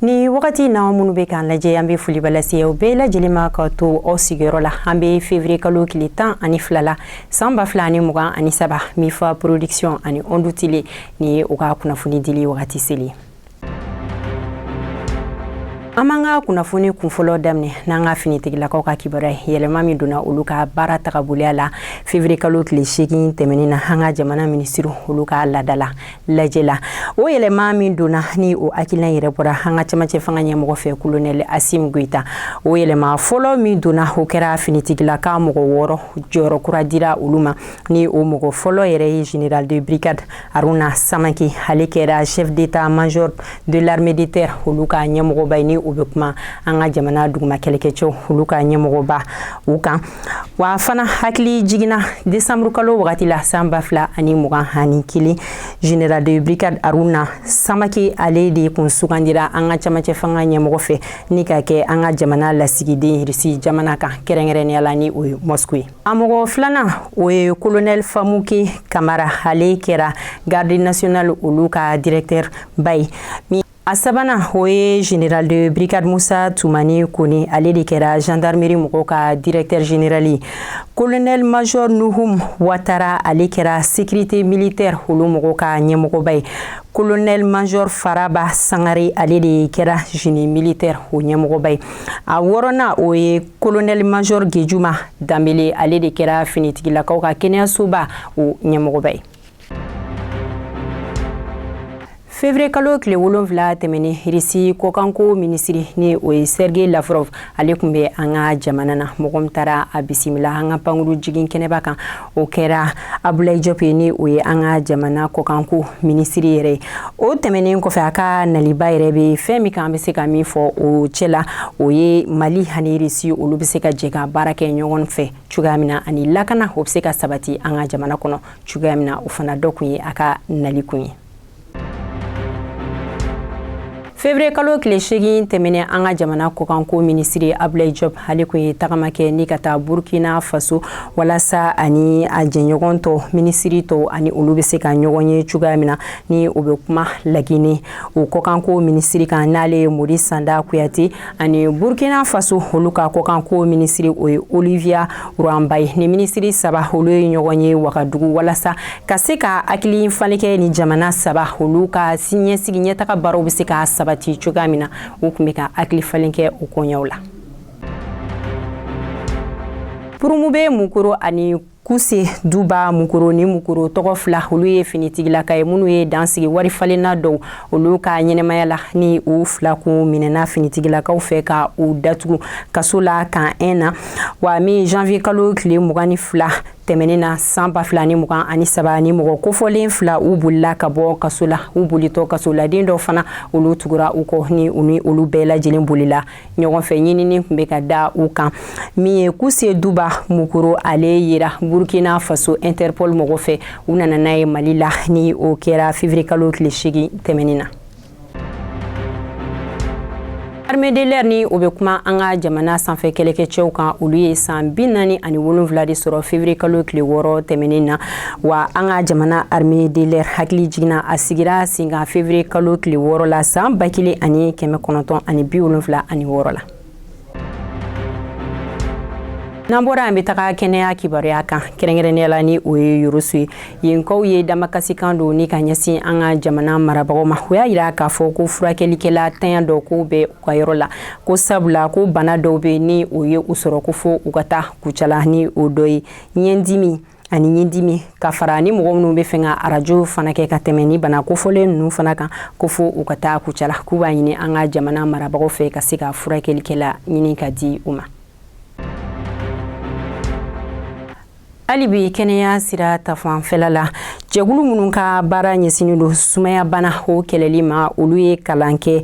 Ni wakati na munu be kan lajɛ an be foli balase o bɛɛ lajɛlen ma ka to o sigiyɔrɔ la an be février kalo tile 12 la san 2023 Mifa production ani Ondu Tele ni ye o ka kunnafoni dili wakati seli. Amanga kunnafoni kunfɔlɔ daminɛ n'an ka finitigilakaw ka kibaruya yɛlɛma min donna olu ka baara tagaboloya la février kalo tile 8 tɛmɛnin na an ka jamana ministre olu ka ladala lajɛ la o yɛlɛma min donna ni o hakilina yɛrɛ bɔra an ka cɛmancɛ fanga ɲɛmɔgɔ fɛ colonel Assimi Goïta o yɛlɛma fɔlɔ min donna o kɛra finitigilaka mɔgɔ 6 jɔyɔrɔ kura dira olu ma ni o mɔgɔ fɔlɔ yɛrɛ ye général de brigade Aruna Samake ale kɛra chef d'état major de l'armée de terre olu ka ɲɛmɔgɔba ni o be kuma an ka jamana duguma kɛlɛkɛcɛw olu ka ɲɛmɔgɔba u kan wa fana hakili jigina décembre kalo wagati la san 2021 général de brigade Aruna Samake ale de kun sugandira an ka cɛmancɛ fanga ɲɛmɔgɔ fɛ ni ka kɛ an ka jamana lasigiden Irisi jamana kan kɛrɛnkɛrɛnnenya la ni o ye Moscou ye a mɔgɔ filanan o ye colonel Famuke Kamara ale kɛra garde nationale olu ka directeur ba ye a sabanan o ye général de brigade Musa Tumani Kone ale de kɛra gendarmerie mɔgɔw ka directeur général ye colonel major Nuhum Watara ale kɛra sécurité militaire olu mɔgɔw ka ɲɛmɔgɔba ye colonel major Faraba Sangare ale de kɛra génie militaire o ɲɛmɔgɔba ye a wɔrɔnan o ye colonel major Gejuma Dambele ale de kɛra finitigilakaw ka kɛnɛyasoba o ɲɛmɔgɔba ye février kalo tile 7 tɛmɛnen Irisi kokanko ministre ni o ye Sergei Lavrov ale kun bɛ an ka jamana na mɔgɔ min taara a bisimila an ka pankuru jigin kɛnɛba kan o kɛra Abdoulaye Diop ni o ye an ka jamana kokanko ministre yɛrɛ o tɛmɛnen kɔfɛ a ka naliba yɛrɛ bɛ fɛn min kan an bɛ se ka min fɔ o cɛla o ye Mali ani Irisi olu bɛ se ka jɛ ka baara kɛ ɲɔgɔn fɛ cogoya min na ani lakana o bɛ se ka sabati an ka jamana kɔnɔ cogoya min na o fana dɔ kun ye a ka nali kun ye février kalo tile 8 tɛmɛnen an ka jamana kokanko ministre Abdoulaye Diop ale kun ye tagama kɛ ni ka taa Burkina Faso walasa ani a jɛɲɔgɔn tɔ ministre tɔ ani olu bɛ se ka ɲɔgɔn ye cogoya min na ni o bɛ kuma Lagine o kokanko ministre kan n'ale ye Modi Sanda Kuyate ani Burkina Faso olu ka kokanko ministre o ye Olivia Ruanbaye ni ministre saba olu ye ɲɔgɔn ye Wagadugu walasa ka se ka hakili falen kɛ ni jamana saba olu ka ɲɛsigi ɲɛtaga baaraw bɛ se ka sabati cogoya min na u kun bɛ ka hakili falen kɛ o koɲɛw la Purumube Mukoro ani Kuse Duba Mukoro ni Mukoro tɔgɔ fila olu ye finitigilaka ye minnu ye dansigi wari falenna dɔw olu ka ɲɛnɛmaya la ni u fila kun minɛna finitigilakaw fɛ ka u datugu kaso la kan 1 na wa mi janvier kalo tile 22 tɛmɛnen na san 2023 ni mɔgɔ kofɔlen fila u bolila ka bɔ kaso la u bolitɔ kaso la den dɔw fana olu tugura u kɔ ni olu bɛɛ lajɛlen bolila ɲɔgɔn fɛ ɲinini kun bɛ ka da u kan min ye Kuse Duba Mukoro ale yira Burkina Faso Interpol mɔgɔ fɛ u nana n'a ye Mali la ni o kɛra février kalo tile 8 tɛmɛnen na armée de l'air ni o bɛ kuma an ka jamana sanfɛ kɛlɛkɛcɛw kan olu ye san 47 de sɔrɔ février kalo tile 6 tɛmɛnen na wa an ka jamana armée de l'air hakili jiginna a sigira sen kan février kalo tile 6 la san 1976 la n'an bɔra an bɛ taga kɛnɛya kibaruya kan kɛrɛnkɛrɛnnenya la ni o ye Yorosu ye yenkaw ye damakasikan don ni ka ɲɛsin an ka jamana marabagaw ma o y'a yira k'a fɔ ko furakɛlikɛla tanya dɔw ko bɛ u ka yɔrɔ la ko sabula ko bana dɔw bɛ ni o ye u sɔrɔ ko fo u ka taa kucala ni o dɔ ye ɲɛdimi ani ɲindimi ka fara ni mɔgɔ minnu bɛ fɛ ka arajo fana kɛ ka tɛmɛ ni bana kofɔlen ninnu fana kan ko fo u ka taa kucala k'u b'a ɲini an ka jamana marabagaw fɛ ka se ka furakɛlikɛla ɲini ka di u ma Alibi kɛnɛya sira ta fanfɛla la jɛkulu minnu ka baara ɲɛsinnen don sumaya bana o kɛlɛli ma olu ye kalan kɛ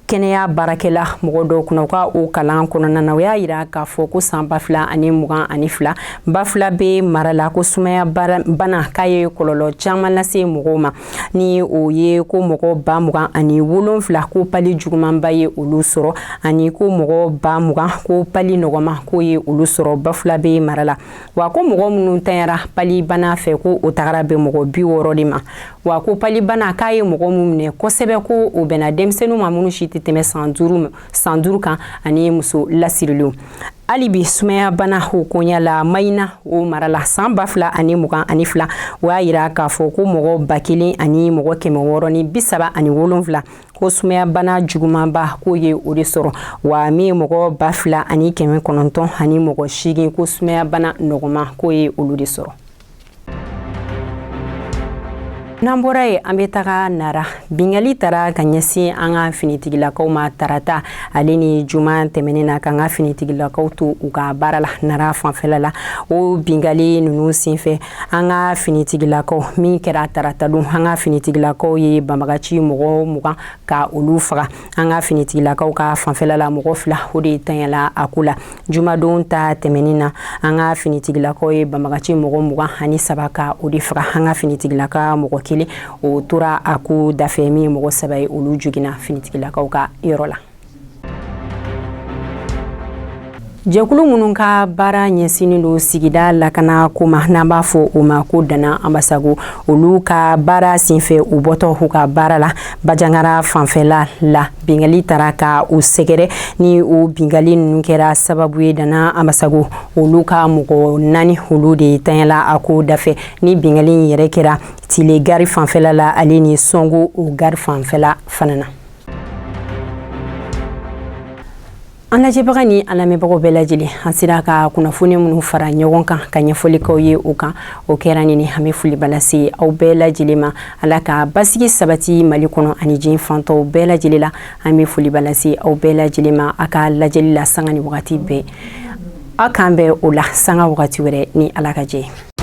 kɛnɛya baarakɛla mɔgɔ dɔw kunna u ka o kalan kɔnɔna na o y'a yira k'a fɔ ko san 2022 bafila bɛ mara la ko sumaya bana k'a ye kɔlɔlɔ caman lase mɔgɔw ma ni o ye ko mɔgɔ 27 ko pali jugumanba ye olu sɔrɔ ani ko mɔgɔ 20 ko pali nɔgɔma ko ye olu sɔrɔ bafila bɛ mara la wa ko mɔgɔ minnu tanyara pali bana fɛ ko o tagara bɛ mɔgɔ 60 de ma wa ko pali bana k'a ye mɔgɔ minnu minɛ kosɛbɛ ko o bɛna denmisɛnninw ma minnu si tɛ tɛmɛ san 5 kan ani muso lasirilenw. hali bi sumaya bana hokonya la Mayina o marala san 2022 o y'a yira k'a fɔ ko mɔgɔ 1000 ani mɔgɔ 637 ko sumaya bana jugumanba ko ye o de sɔrɔ wa min ye mɔgɔ 2000 ani 900 ani mɔgɔ 8 ko sumaya bana nɔgɔma ko ye olu de sɔrɔ. N'an bɔra ye an bɛ taga Nara. Bingali tara ka ɲɛsin an ka finitigilakaw ma tarata ale ni juma tɛmɛnen na kan ka finitigilakaw to u ka baara la Nara fanfɛla la. O bingali ninnu senfɛ an ka finitigilakaw min kɛra tarata don an ka finitigilakaw ye banbagaci mɔgɔ 20 ka olu faga. An ka finitigilakaw ka fanfɛla la mɔgɔ 2 o de tanyala a ko la. Jumadon ta tɛmɛnen na an ka finitigilakaw ye banbagaci mɔgɔ 23 ka o de faga. An ka finitigilaka mɔgɔ 1 o tora a ko dafɛ min mɔgɔ 3 ye olu jugina finitigilakaw ka yɔrɔ la. Jɛkulu minnu ka baara ɲɛsinnen don sigida lakana ko ma n'an b'a fɔ o ma ko Dana Ambasago olu ka baara senfɛ u bɔtɔ u ka baara la Bajangara fanfɛla la bingali tara ka u sɛgɛrɛ ni o bingali ninnu kɛra sababu ye Dana Ambasago olu ka mɔgɔ 4 olu de tanyala a ko dafɛ ni bingali yɛrɛ kɛra Tile gari fanfɛla la ale ni Songo o gari fanfɛla fana na. An lajɛbaga ni an lamɛnbagaw bɛɛ lajɛlen an sera ka kunnafoni minnu fara ɲɔgɔn kan ka ɲɛfɔlikaw ye o kan o kɛra ni an bɛ foli balase aw bɛɛ lajɛlen ma Ala ka basigi sabati Mali kɔnɔ ani diɲɛ fantaw bɛɛ lajɛlen la an bɛ foli balase aw bɛɛ lajɛlen ma a ka lajɛli la sanga ni wagati bɛɛ a k'an bɛɛ o la sanga wagati wɛrɛ ni Ala ka jɛ.